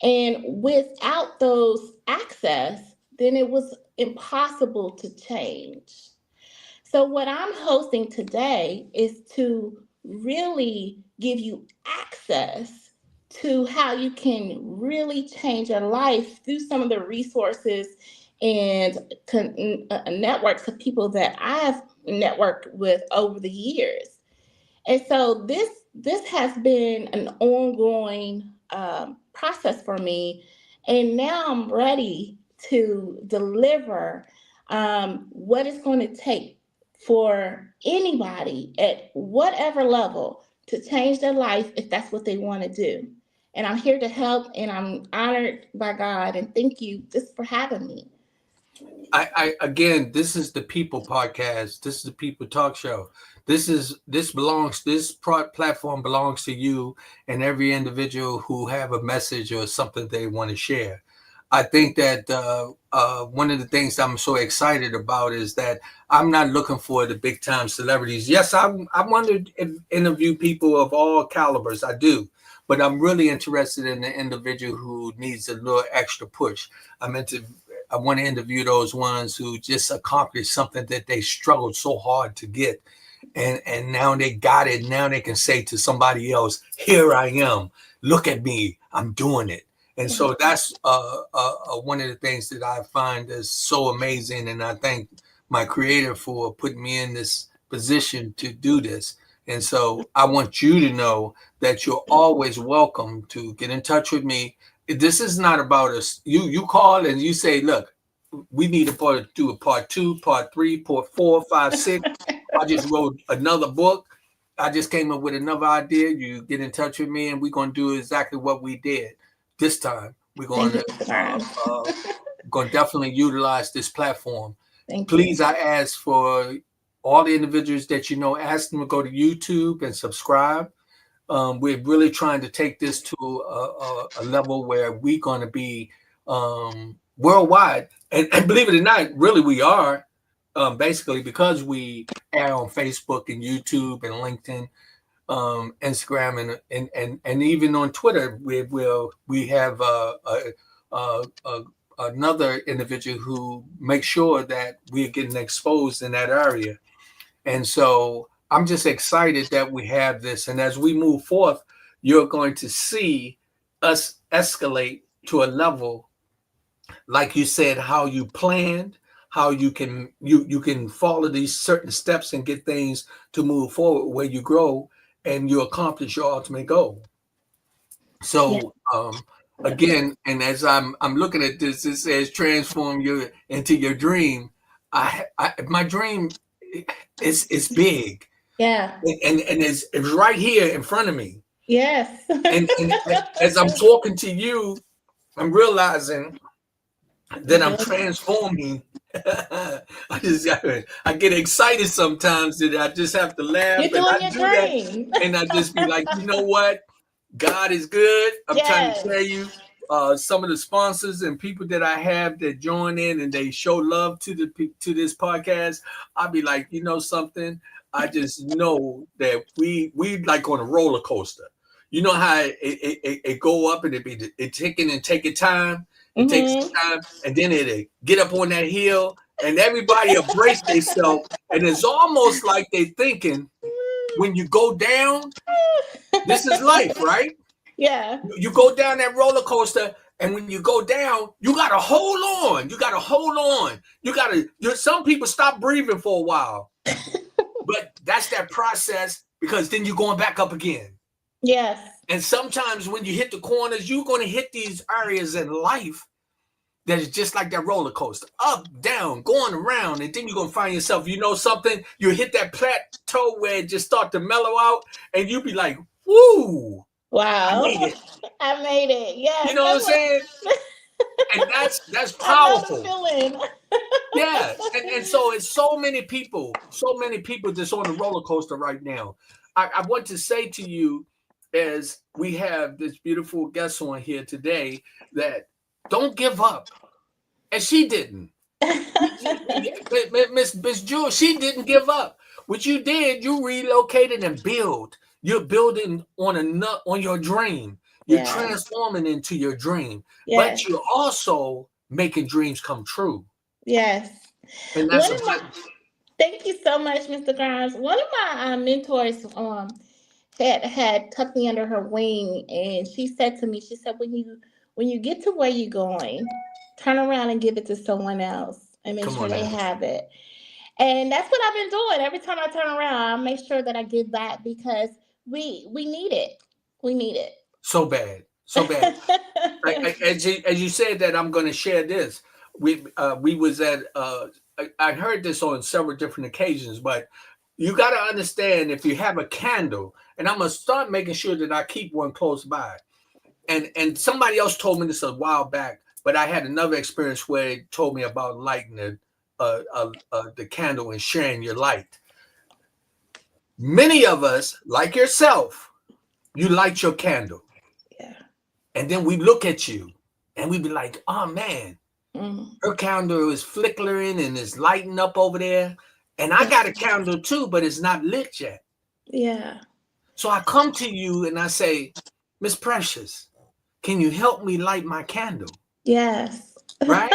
And without those access, then it was impossible to change. So, what I'm hosting today is to really give you access to how you can really change your life through some of the resources and networks of people that I've networked with over the years. And so this has been an ongoing process for me, and now I'm ready to deliver what it's going to take for anybody at whatever level to change their life if that's what they want to do. And I'm here to help, and I'm honored by God. And thank you just for having me. I again, this is the People Podcast. This is the People Talk Show. This platform belongs to you and every individual who have a message or something they want to share. I think that one of the things I'm so excited about is that I'm not looking for the big time celebrities. Yes, I want to interview people of all calibers. I do, but I'm really interested in the individual who needs a little extra push. I'm into I want to interview those ones who just accomplished something that they struggled so hard to get. And now they got it. Now they can say to somebody else, here I am. Look at me. I'm doing it. And so that's one of the things that I find is so amazing. And I thank my creator for putting me in this position to do this. And so I want you to know that you're always welcome to get in touch with me. This is not about us. You call and you say, look, we need to do a part 2, part 3, part 4, 5, 6. I just wrote another book. I just came up with another idea. You get in touch with me and we're going to do exactly what we did this time. We're going to definitely utilize this platform. Please, I ask for all the individuals that you know, ask them to go to YouTube and subscribe. We're really trying to take this to a level where we're going to be worldwide. And believe it or not, really we are. Basically, because we are on Facebook and YouTube and LinkedIn, Instagram, and even on Twitter, we have another individual who makes sure that we're getting exposed in that area. And so I'm just excited that we have this. And as we move forth, you're going to see us escalate to a level, like you said, how you planned, how you can follow these certain steps and get things to move forward where you grow and you accomplish your ultimate goal. So again, and as I'm looking at this, it says transform you into your dream. My dream is big. Yeah. And it's right here in front of me. Yes. and as I'm talking to you, I'm realizing that I'm transforming. I get excited sometimes that I just have to laugh. You're doing your dream. And I just be like, you know what? God is good. I'm trying to tell you, some of the sponsors and people that I have that join in and they show love to this podcast. I'll be like, you know something? I just know that we like on a roller coaster. You know how it go up and it taking and taking time. It takes some time, and then it get up on that hill, and everybody will brace themselves. And it's almost like they thinking, when you go down, this is life, right? Yeah. You go down that roller coaster, and when you go down, you gotta hold on. You gotta hold on. Some people stop breathing for a while, but that's that process because then you're going back up again. Yes. And sometimes when you hit the corners, you're going to hit these areas in life that is just like that roller coaster, up, down, going around. And then you're going to find yourself, you know something, you hit that plateau where it just start to mellow out and you be like, woo. Wow. I made it. Yeah. You know what I'm saying? And that's powerful. Yeah. And so it's so many people that's on the roller coaster right now. I want to say to you, as we have this beautiful guest on here today, that don't give up. And she didn't. Miss Jewel, she didn't give up. What you did, you relocated and build. You're building on your dream. You're transforming into your dream. But you're also making dreams come true. Yes. And that's thank you so much, Mr. Grimes. One of my mentors had tucked me under her wing, and she said to me, she said, when you get to where you're going, turn around and give it to someone else and make sure they have it. And that's what I've been doing. Every time I turn around, I make sure that I give back because we need it. We need it. So bad. As you said that, I'm going to share this. We was at I heard this on several different occasions, but you got to understand, if you have a candle, and I'm going to start making sure that I keep one close by. And somebody else told me this a while back, but I had another experience where it told me about lighting the candle and sharing your light. Many of us, like yourself, you light your candle. Yeah. And then we look at you and we be like, oh man, her candle is flickering and it's lighting up over there. And I got a candle too, but it's not lit yet. Yeah. So I come to you and I say, Miss Precious, can you help me light my candle? Yes. Right?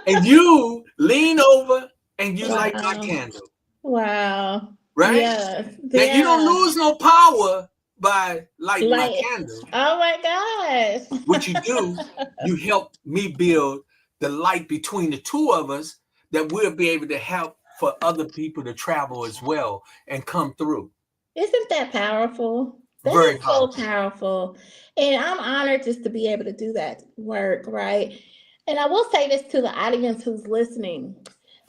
And you lean over and you light my candle. Wow. Right? Yes. Now you don't lose no power by lighting my Like, candle. oh my What you do, gosh. you help me build the light between the two of us that we'll be able to help for other people to travel as well and come through. Isn't that powerful? That Very is so powerful. powerful. And I'm honored just to be able to do that work, right? And I will say this to the audience who's listening.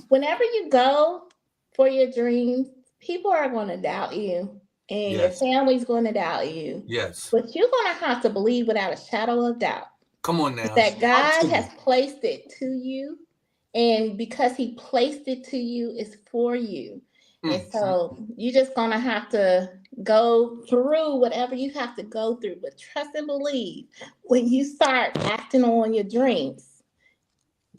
Whenever you go for your dreams, people are going to doubt you and your Yes. family's going to doubt you. Yes. But you're going to have to believe without a shadow of doubt Come on now. that Talk God to has me. placed it to you, and because He placed it to you, it's for you. And Mm, mm. so you're just gonna have to go through whatever you have to go through, but trust and believe when you start acting on your dreams,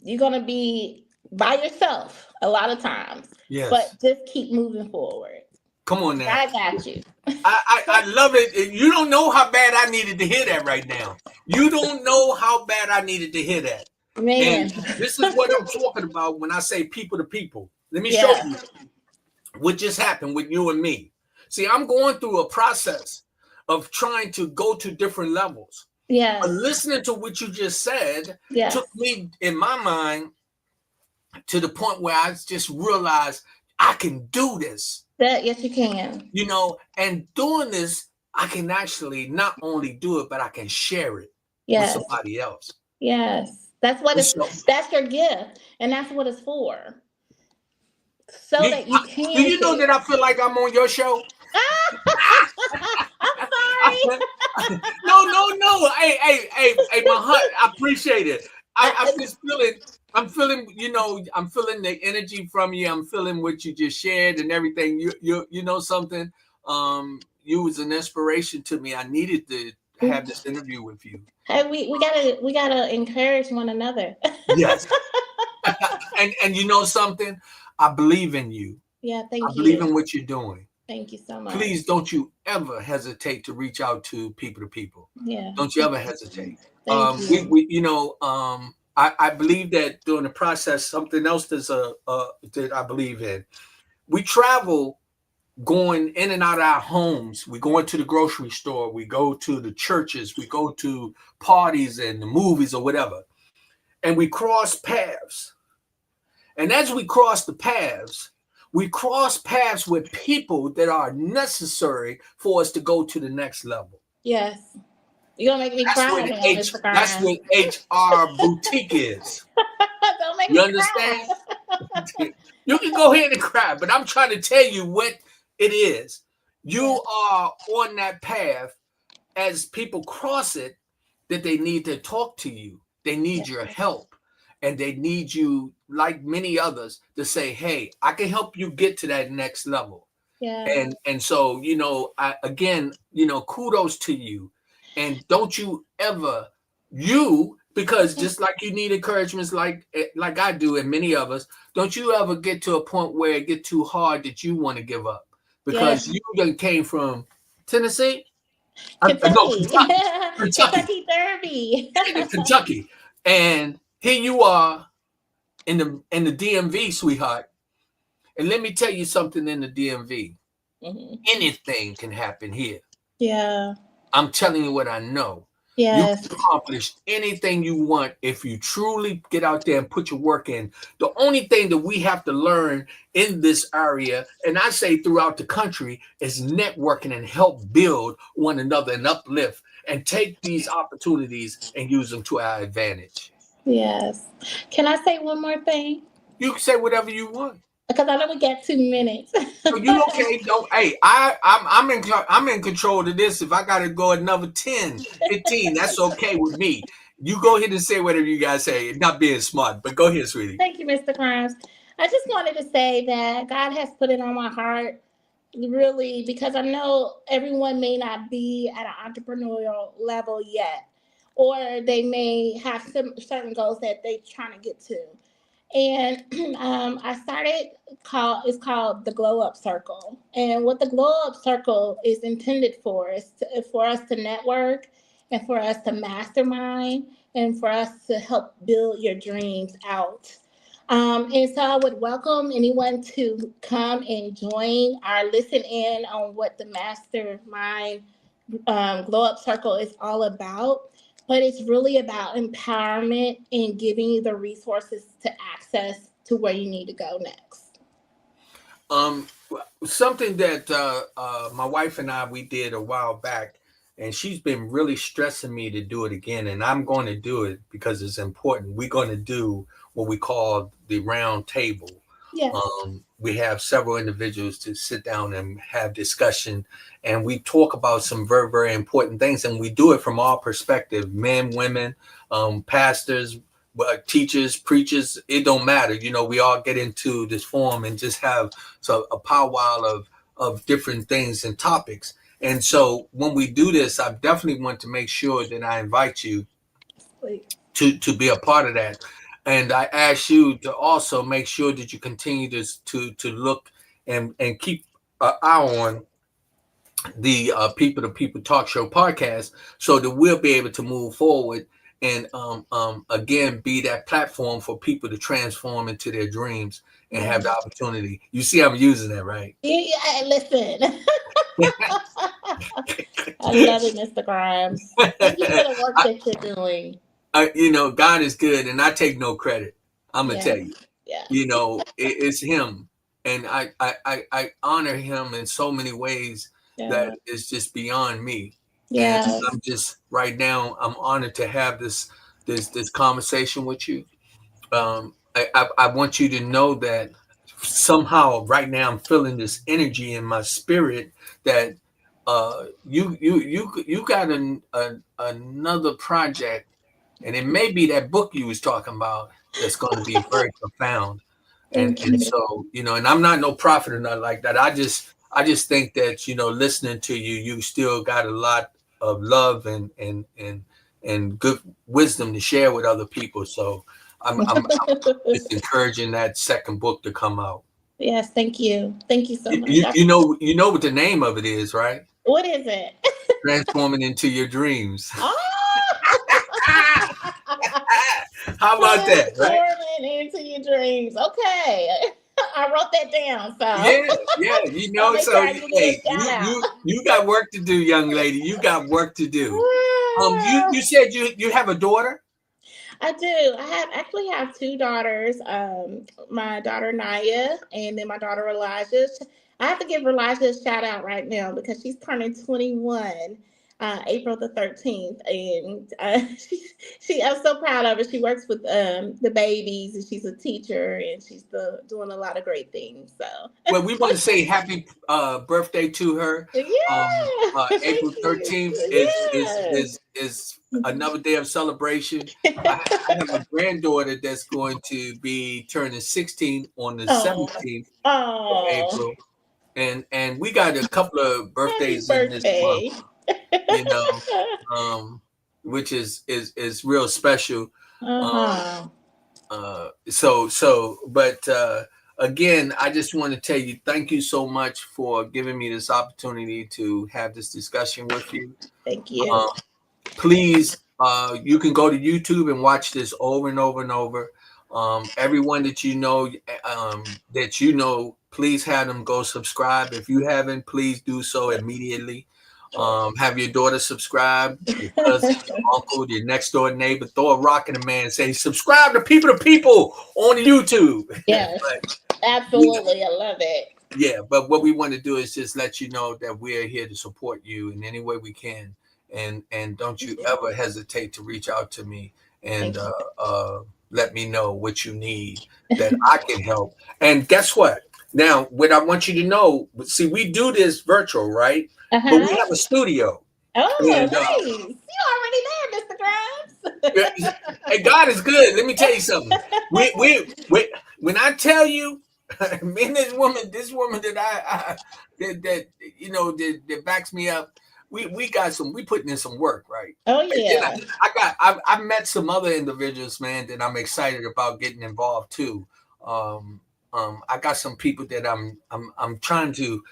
you're gonna be by yourself a lot of times, but Yes. just keep moving forward. Come on now. God got you. I love it. You don't know how bad I needed to hear that right now. You don't know how bad I needed to hear that. And Man. this is what I'm talking about when I say people to people. Let me show Yeah. you what just happened with you and me. See, I'm going through a process of trying to go to different levels. But Yes. listening to what you just said Yes. took me in my mind to the point where I just realized I can do this, That yes you can. and doing this, I can actually not only do it, but I can share it with Yes. somebody else. Yes. That's what And it's so, that's your gift. And that's what it's for. So you, that you do can you know that share. I feel like I'm on your show? I'm sorry. No, no, no. Hey, my heart. I appreciate it. I'm I, just feeling. I'm feeling. I'm feeling the energy from you. I'm feeling what you just shared and everything. You know something. You was an inspiration to me. I needed to have this interview with you. hey, we gotta encourage one another. Yes, and you know something. I believe in you. Yeah, I thank believe you. in what you're doing. Thank you so much. Please don't you ever hesitate to reach out to people to people. Yeah. Don't you ever hesitate. Thank you. I believe that during the process, something else that I believe in. We travel going in and out of our homes. We go into the grocery store. We go to the churches. We go to parties and the movies or whatever. And we cross paths. And as we cross paths with people that are necessary for us to go to the next level. Yes. You're gonna make me That's cry what now, Mr. that's Grimes. what HR boutique is. Don't make You me cry. understand? You can go ahead and cry, but I'm trying to tell you what it is. Yeah. You are on that path. As people cross it, that they need to talk to you. They Yeah. need your help. And they need you, like many others, to say, hey, I can help you get to that next level. Yeah. And so, kudos to you. And don't you ever, because just like you need encouragements like I do and many of us, don't you ever get to a point where it get too hard that you want to give up. Yes. Because you done came from Tennessee? No, Kentucky. Kentucky. Kentucky. Kentucky Derby. Kentucky. And here you are in the DMV, sweetheart. And let me tell you something in the DMV. Mhm. Anything can happen here. Yeah. I'm telling you what I know. You Yes. can accomplish anything you want if you truly get out there and put your work in. The only thing that we have to learn in this area, and I say throughout the country, is networking and help build one another and uplift and take these opportunities and use them to our advantage. Yes. Can I say one more thing? You can say whatever you want. Because I know we got 2 minutes. So you okay? Don't. Hey, I'm in control of this. If I gotta go another 10, 15, that's okay with me. You go ahead and say whatever you guys say. Not being smart, but go ahead, sweetie. Thank you, Mr. Crimes. I just wanted to say that God has put it on my heart, really, because I know everyone may not be at an entrepreneurial level yet, or they may have some certain goals that they're trying to get to. And I started it's called the Glow Up Circle. And what the Glow Up Circle is intended for is for us to network and for us to mastermind and for us to help build your dreams out. And so I would welcome anyone to come and join or listen in on what the mastermind Glow Up Circle is all about. But it's really about empowerment and giving you the resources to access to where you need to go next. Um, Something that my wife and we did a while back, and she's been really stressing me to do it again, and I'm going to do it because it's important. We're going to do what we call the round table. Yes. We have several individuals to sit down and have discussion, and we talk about some very, very important things, and we do it from our perspective: men, women, pastors, teachers, preachers. It don't matter. We all get into this forum and just have a powwow of different things and topics. And so when we do this, I definitely want to make sure that I invite you to be a part of that. And I ask you to also make sure that you continue to look and keep an eye on the People to People Talk Show podcast, so that we'll be able to move forward and again be that platform for people to transform into their dreams and have the opportunity. You see, I'm using that, right? Yeah, listen. I love it, Mr. Grimes. Thank you for the work that you're doing. God is good, and I take no credit. I'm gonna tell you. Yeah. It's Him, and I honor Him in so many ways that is just beyond me. Yeah. And I'm just right now. I'm honored to have this conversation with you. I want you to know that somehow right now I'm feeling this energy in my spirit that you got another project, and it may be that book you was talking about that's going to be very profound. And so and I'm not no prophet or nothing like that. I just think that listening to you still got a lot of love and good wisdom to share with other people. So I'm just encouraging that second book to come out. Yes, thank you so much. You know what the name of it is, right? What is it? Transforming into your dreams. Oh! How about that? Right? Transforming into your dreams. Okay. I wrote that down. So yeah. So hey, you got work to do, young lady. You got work to do. You said you have a daughter? I do. I actually have two daughters. My daughter Naya, and then my daughter Elijah. I have to give Elijah a shout out right now because she's turning 21. April the 13th, and I'm so proud of her. She works with the babies, and she's a teacher, and she's doing a lot of great things. So, well, we want to say happy birthday to her. Yeah, April 13th is another day of celebration. I have a granddaughter that's going to be turning 16 on the 17th of April, and we got a couple of birthdays in this month. Which is real special. But again, I just want to tell you, thank you so much for giving me this opportunity to have this discussion with you. Thank you. Please, you can go to YouTube and watch this over and over and over. Everyone that please have them go subscribe. If you haven't, please do so immediately. Have your daughter subscribe, your cousin, your uncle, your next door neighbor, throw a rock in the man and say, subscribe to People on YouTube. Yes, absolutely. I love it. Yeah, but what we want to do is just let you know that we're here to support you in any way we can. And don't you ever hesitate to reach out to me and let me know what you need that I can help. And guess what? Now, what I want you to know, see, we do this virtual, right? But we have a studio. Oh, and, nice. You're already there, Mr. Grimes. Hey, God is good. Let me tell you something. When I tell you, me and this woman that that backs me up, we putting in some work, right? Oh yeah. I met some other individuals, man, that I'm excited about getting involved too. I got some people that I'm trying to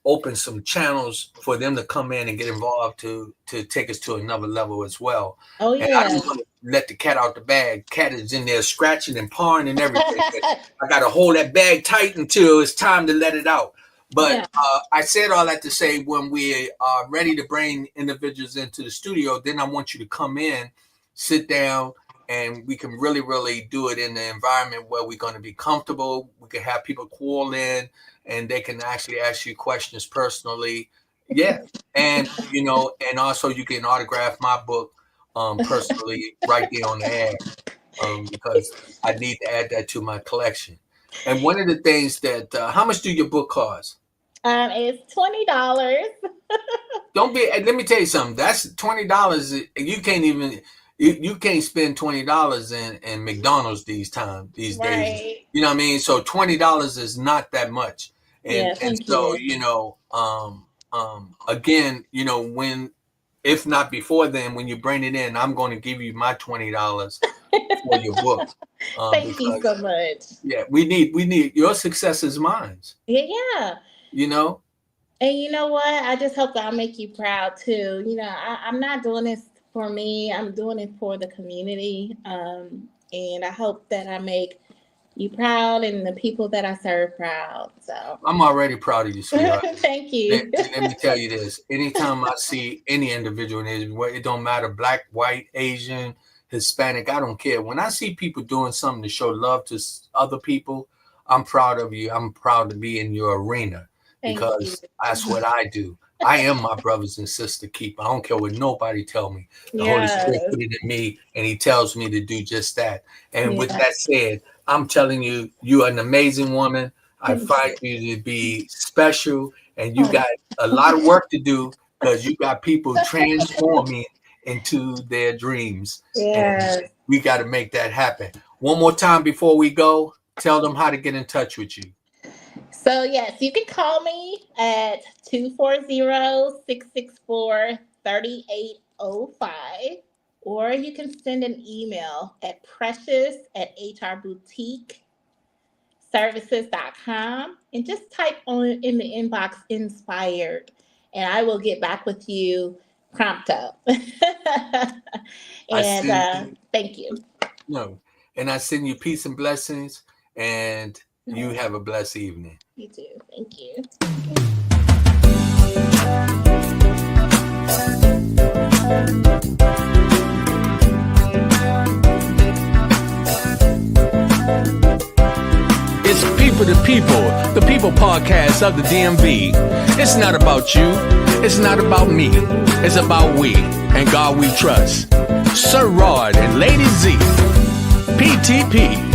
open some channels for them to come in and get involved to take us to another level as well. Oh yeah. And I don't want to let the cat out the bag. Cat is in there scratching and pawing and everything. I got to hold that bag tight until it's time to let it out. But I said all that to say when we are ready to bring individuals into the studio, then I want you to come in, sit down, and we can really, really do it in the environment where we're going to be comfortable. We can have people call in and they can actually ask you questions personally. Yeah. And, and also you can autograph my book personally right there on the air because I need to add that to my collection. And one of the things that, how much do your book cost? It's $20. Don't be. Let me tell you something. That's $20. You can't even. You can't spend $20 in McDonald's these days. You know what I mean? So $20 is not that much. And so again, when if not before then, when you bring it in, I'm going to give you my $20 for your book. Thank you so much. Yeah, we need your success is mine. Yeah. And you know what? I just hope that I'll make you proud too. I'm not doing this for me. I'm doing it for the community. And I hope that I make you proud and the people that I serve proud. So I'm already proud of you, sweetheart. Thank you. Let me tell you this. Anytime I see any individual, it don't matter, black, white, Asian, Hispanic, I don't care. When I see people doing something to show love to other people, I'm proud of you. I'm proud to be in your arena because that's what I do. I am my brothers and sister keeper. I don't care what nobody tell me. The Holy Spirit put it in me, and He tells me to do just that. And with that said, I'm telling you, you are an amazing woman. I find you to be special, and you got a lot of work to do because you got people transforming into their dreams. Yeah. We got to make that happen. One more time before we go, tell them how to get in touch with you. So, yes, you can call me at 240-664-3805, or you can send an email at precious@hrboutiqueservices.com and just type in the inbox inspired, and I will get back with you pronto. And thank you. No, and I send you peace and blessings, and you have a blessed evening. You too. Thank you. It's People to People, the People podcast of the DMV. It's not about you. It's not about me. It's about we and God we trust. Sir Rod and Lady Z. PTP.